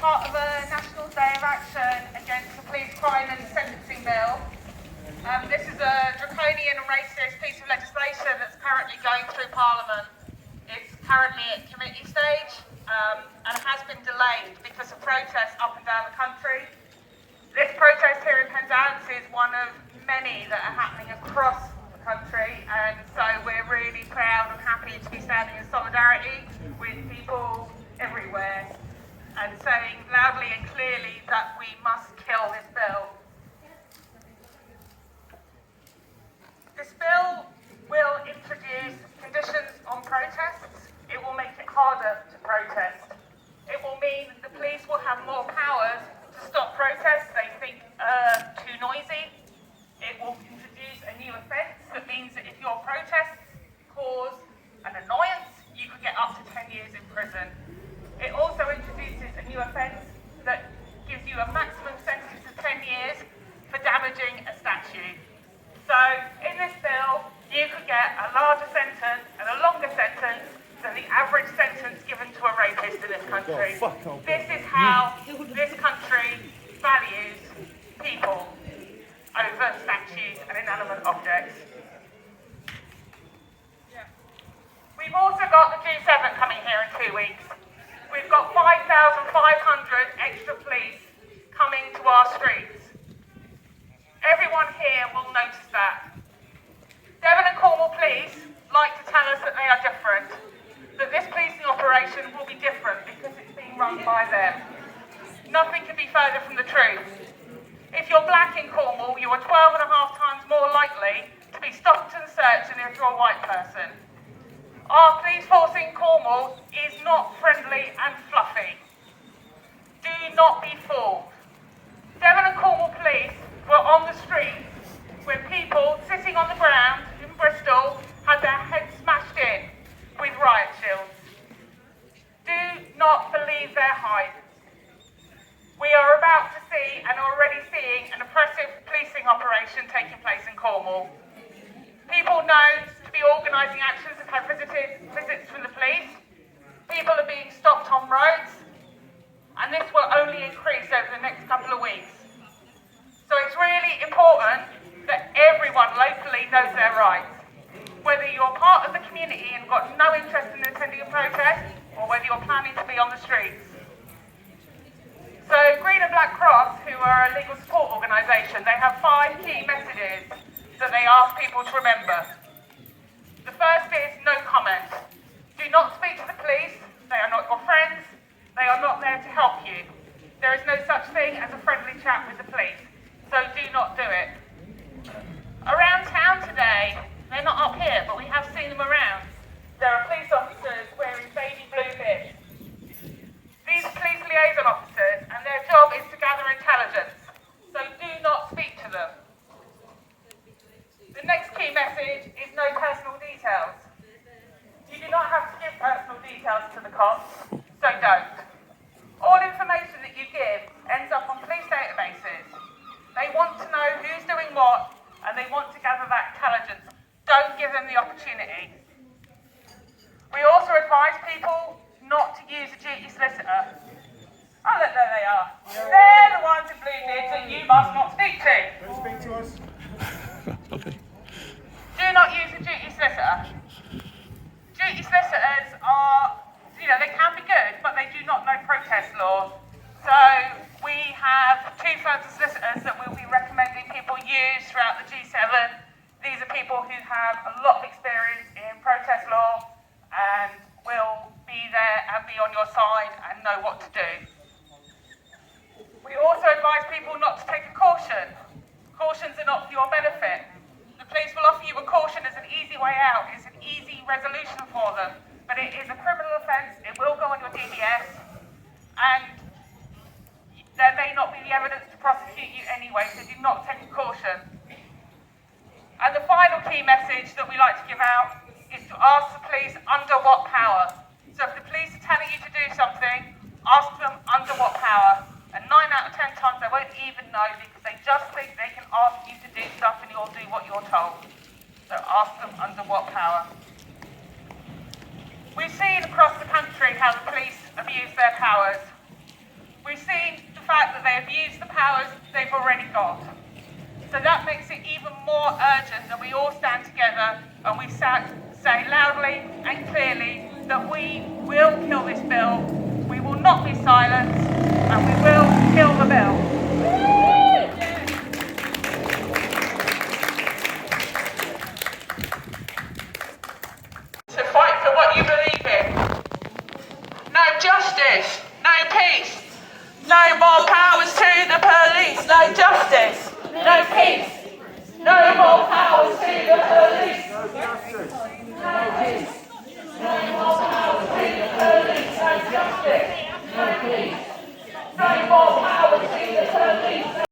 part of a National Day of Action against the Police Crime and Sentencing Bill. This is a draconian and racist piece of legislation that's currently going through Parliament. It's currently at committee stage and has been delayed because of protests up and down the country. This protest here in Penzance is one of many that are happening across the country, and so we're really proud and happy to be standing in solidarity with people everywhere and saying loudly and clearly that we must kill this bill. This bill will introduce conditions on protests. It will make it harder to protest. It will mean the police will have more powers to stop protests they think are too noisy. It will introduce a new offence that means that if your protests cause an annoyance, you could get up to 10 years in prison. It also introduces a new offence that gives you a maximum sentence of 10 years for damaging a statue. So in this bill, you could get a larger sentence and a longer sentence than the average sentence given to a rapist in this country. This is how this country values people over statues and inanimate objects. We've also got the G7 coming here in 2 weeks. We've got 5,500 extra police coming to our streets. Everyone here will notice that. Devon and Cornwall Police like to tell us that they are different, that this policing operation will be different because it's being run by them. Nothing could be further from the truth. If you're black in Cornwall, you are 12.5 times more likely to be stopped and searched than if you're a white person. Our police force in Cornwall is not friendly and fluffy. Do not be fooled. Devon and Cornwall Police were on the streets when people sitting on the ground in Bristol had their heads smashed in with riot shields. Do not believe their hype. We are about to see and already seeing an oppressive policing operation taking place in Cornwall. People known to be organising actions have had visits from the police. People are being stopped on roads, and this will only increase over the next couple of weeks. So it's really important that everyone locally knows their rights. Whether you're part of the community and got no interest in attending a protest, or whether you're planning to be on the streets. So Green and Black Cross, who are a legal support organisation, they have 5 key messages that they ask people to remember. The first is no comment. Do not speak to the police. They are not your friends. They are not there to help you. There is no such thing as a friendly chat with the police. So do not do it. Around town today, they're not up here, but we have seen them around. There are police officers wearing baby blue bibs. These are police liaison officers, and their job is to gather intelligence. So do not speak to them. The next key message is no personal details. You do not have to give personal details to the cops, so don't. All information that you give ends up on police databases. They want to know who's doing what, and they want to gather that intelligence. Don't give them the opportunity. We also advise people not to use a duty solicitor. Oh, look, there they are. They're the ones in blue bibs that you must not speak to. Don't speak to us. Okay. Do not use a duty solicitor. Duty solicitors are, they can be good, but they do not know protest law. So we have 2 firms of solicitors that we'll be recommending people use throughout the G7. These are people who have a lot of experience in protest law and will be there and be on your side and know what to do. We also advise people not to take a caution. Cautions are not for your benefit. The police will offer you a caution as an easy way out. It's an easy resolution for them, but it is a criminal offence. It will go on your DBS, and there may not be the evidence to prosecute you anyway, so do not take a caution. And the final key message that we like to give out is to ask the police under what power. So if the police are telling you to do something, ask them under what power. And 9 out of 10 times they won't even know because they just think they can ask you to do stuff and you'll do what you're told. So ask them under what power. We've seen across the country how the police abuse their powers. We've seen the fact that they abuse the powers they've already got. So that makes it even more urgent that we all stand together and we say loudly and clearly that we will kill this bill, we will not be silenced, and we will kill the bill.